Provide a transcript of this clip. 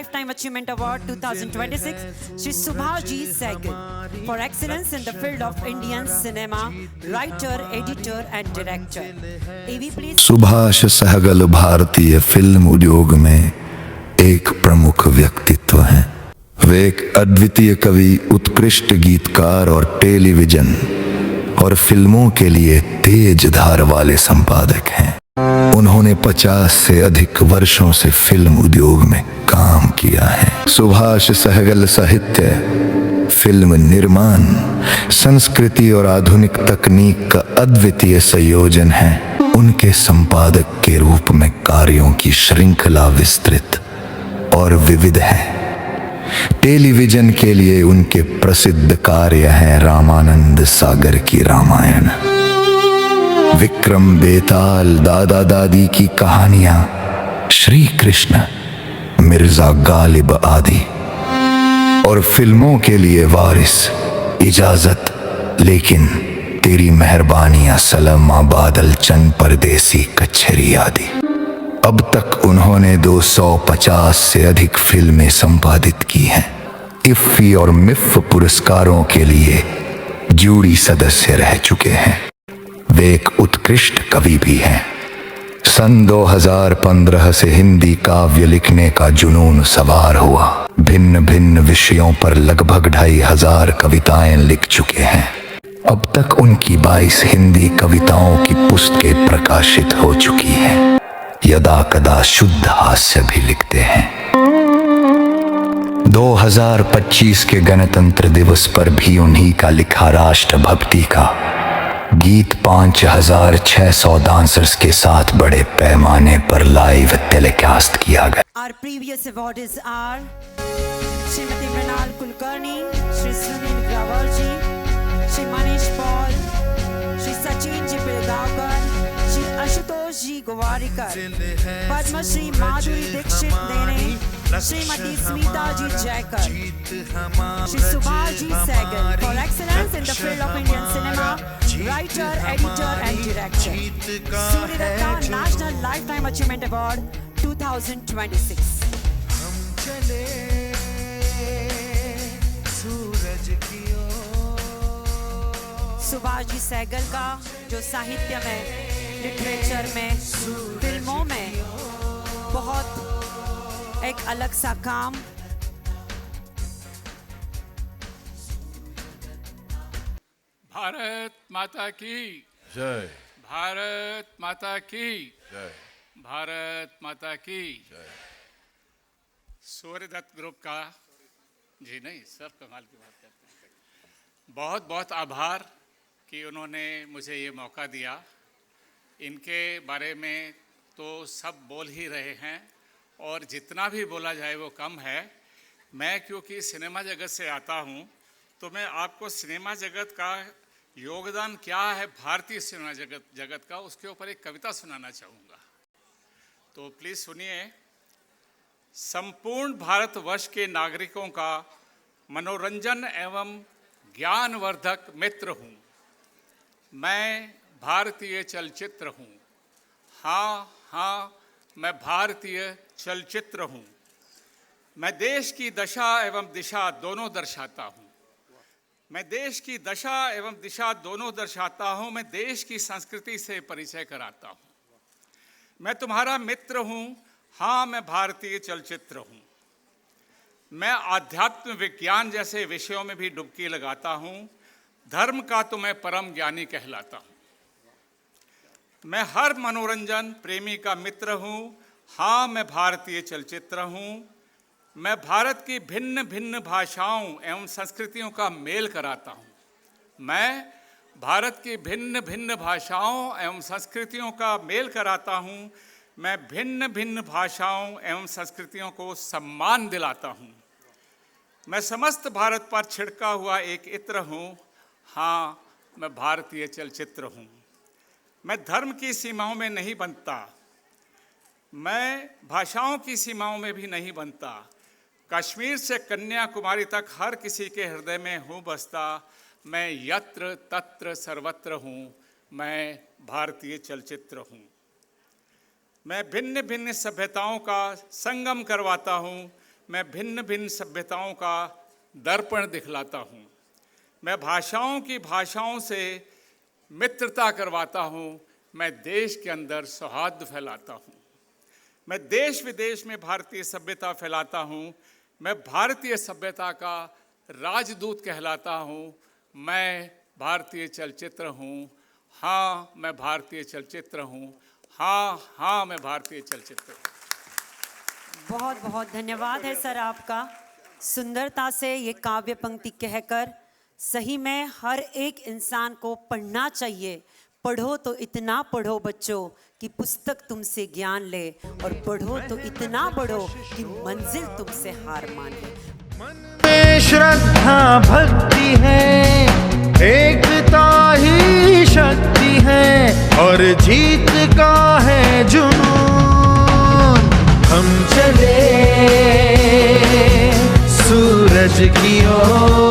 Lifetime Achievement Award 2026, Shri Subhaji Sehgal for excellence in the field of Indian cinema, writer, editor and director. AV please. Subhash Sehgal भारतीय film उद्योग में एक प्रमुख व्यक्तित्व हैं। वे एक अद्वितीय कवि, उत्कृष्ट गीतकार और टेलीविजन और फिल्मों के लिए तेज धार वाले संपादक हैं। उन्होंने 50 से अधिक वर्षों से फिल्म उद्योग में काम किया है। सुभाष सहगल साहित्य, फिल्म निर्माण, संस्कृति और आधुनिक तकनीक का अद्वितीय संयोजन है। उनके संपादक के रूप में कार्यों की श्रृंखला विस्तृत और विविध है। टेलीविजन के लिए उनके प्रसिद्ध कार्य हैं रामानंद सागर की रामायण, विक्रम बेताल, दादा दादी की कहानियां, श्री कृष्ण, मिर्जा गालिब आदि, और फिल्मों के लिए वारिस, इजाजत, लेकिन, तेरी मेहरबानियां, सलमा, बादल चंद, परदेसी, कचहरी आदि। अब तक उन्होंने 250 से अधिक फिल्में संपादित की हैं। इफ्फी और मिफ पुरस्कारों के लिए जूरी सदस्य रह चुके हैं। वे एक उत्कृष्ट कवि भी हैं। सन 2015 से हिंदी काव्य लिखने का जुनून सवार हुआ। भिन्न भिन्न विषयों पर लगभग 2500 कविताएं लिख चुके हैं। अब तक उनकी 22 हिंदी कविताओं की पुस्तकें प्रकाशित हो चुकी हैं। यदा कदा शुद्ध हास्य भी लिखते हैं। 2025 के गणतंत्र दिवस पर भी उन्हीं का लिखा राष्ट्रभक्ति का गीत 5600 डांसर्स के साथ बड़े पैमाने पर लाइव टेलीकास्ट किया गया। Our previous awardees are Srimati Mrinal Kulkarni, Shri Sunil Grawarji, Shri Manish Paul, Shri Sachin Ji Pilgaonkar, Shri Ashutosh Ji Gowarikar, Padma Shri Madhuri Dixit Dene, Srimati Smita Ji Jaikar, Shri Subhaji Sehgal for excellence in the field of Indian cinema, writer, editor and director. Suryaratna National Lifetime Achievement Award 2026. Subhash ji Sehgal का जो साहित्य में, literature में, फिल्मों में बहुत एक अलग सा काम। भारत माता की जय। भारत माता की जय। भारत माता की जय। सूर्यदत्त ग्रुप का जी नहीं, सब कमाल की बात करते हैं। बहुत बहुत आभार कि उन्होंने मुझे ये मौका दिया। इनके बारे में तो सब बोल ही रहे हैं और जितना भी बोला जाए वो कम है। मैं क्योंकि सिनेमा जगत से आता हूँ तो मैं आपको सिनेमा जगत का योगदान क्या है, भारतीय सिनेमा जगत का, उसके ऊपर एक कविता सुनाना चाहूँगा। तो प्लीज़ सुनिए। संपूर्ण भारतवर्ष के नागरिकों का मनोरंजन एवं ज्ञानवर्धक मित्र हूँ। मैं भारतीय चलचित्र हूँ। हाँ, मैं भारतीय चलचित्र हूँ। मैं देश की दशा एवं दिशा दोनों दर्शाता हूँ। मैं देश की दशा एवं दिशा दोनों दर्शाता हूँ। मैं देश की संस्कृति से परिचय कराता हूँ। मैं तुम्हारा मित्र हूँ। हाँ, मैं भारतीय चलचित्र हूँ। मैं आध्यात्म विज्ञान जैसे विषयों में भी डुबकी लगाता हूँ। धर्म का तो मैं परम ज्ञानी कहलाता हूँ। मैं हर मनोरंजन प्रेमी का मित्र हूँ। हाँ, मैं भारतीय चलचित्र हूँ। मैं भारत की भिन्न भिन्न भाषाओं एवं संस्कृतियों का मेल कराता हूँ। मैं भारत की भिन्न भिन्न भाषाओं एवं संस्कृतियों का मेल कराता हूँ। मैं भिन्न भिन्न भाषाओं एवं संस्कृतियों को सम्मान दिलाता हूँ। मैं समस्त भारत पर छिड़का हुआ एक इत्र हूँ। हाँ, मैं भारतीय चलचित्र हूँ। मैं धर्म की सीमाओं में नहीं बनता। मैं भाषाओं की सीमाओं में भी नहीं बनता। कश्मीर से कन्याकुमारी तक हर किसी के हृदय में हूँ बसता। मैं यत्र तत्र सर्वत्र हूँ। मैं भारतीय चलचित्र हूँ। मैं भिन्न भिन्न सभ्यताओं का संगम करवाता हूँ। मैं भिन्न भिन्न सभ्यताओं का दर्पण दिखलाता हूँ। मैं भाषाओं से मित्रता करवाता हूँ। मैं देश के अंदर सौहार्द फैलाता हूँ। मैं देश विदेश में भारतीय सभ्यता फैलाता हूँ। मैं भारतीय सभ्यता का राजदूत कहलाता हूँ। मैं भारतीय चलचित्र हूँ। हाँ, मैं भारतीय चलचित्र हूँ। हाँ, मैं भारतीय चलचित्र हूँ। बहुत बहुत धन्यवाद है सर आपका। सुंदरता से ये काव्य पंक्ति कहकर सही में हर एक इंसान को पढ़ना चाहिए। पढ़ो तो इतना पढ़ो बच्चों कि पुस्तक तुमसे ज्ञान ले, और पढ़ो तो इतना पढ़ो कि मंजिल तुमसे हार मान ले। मन में श्रद्धा भक्ति है, एकता ही शक्ति है, और जीत का है जुनून। हम चले सूरज की ओर।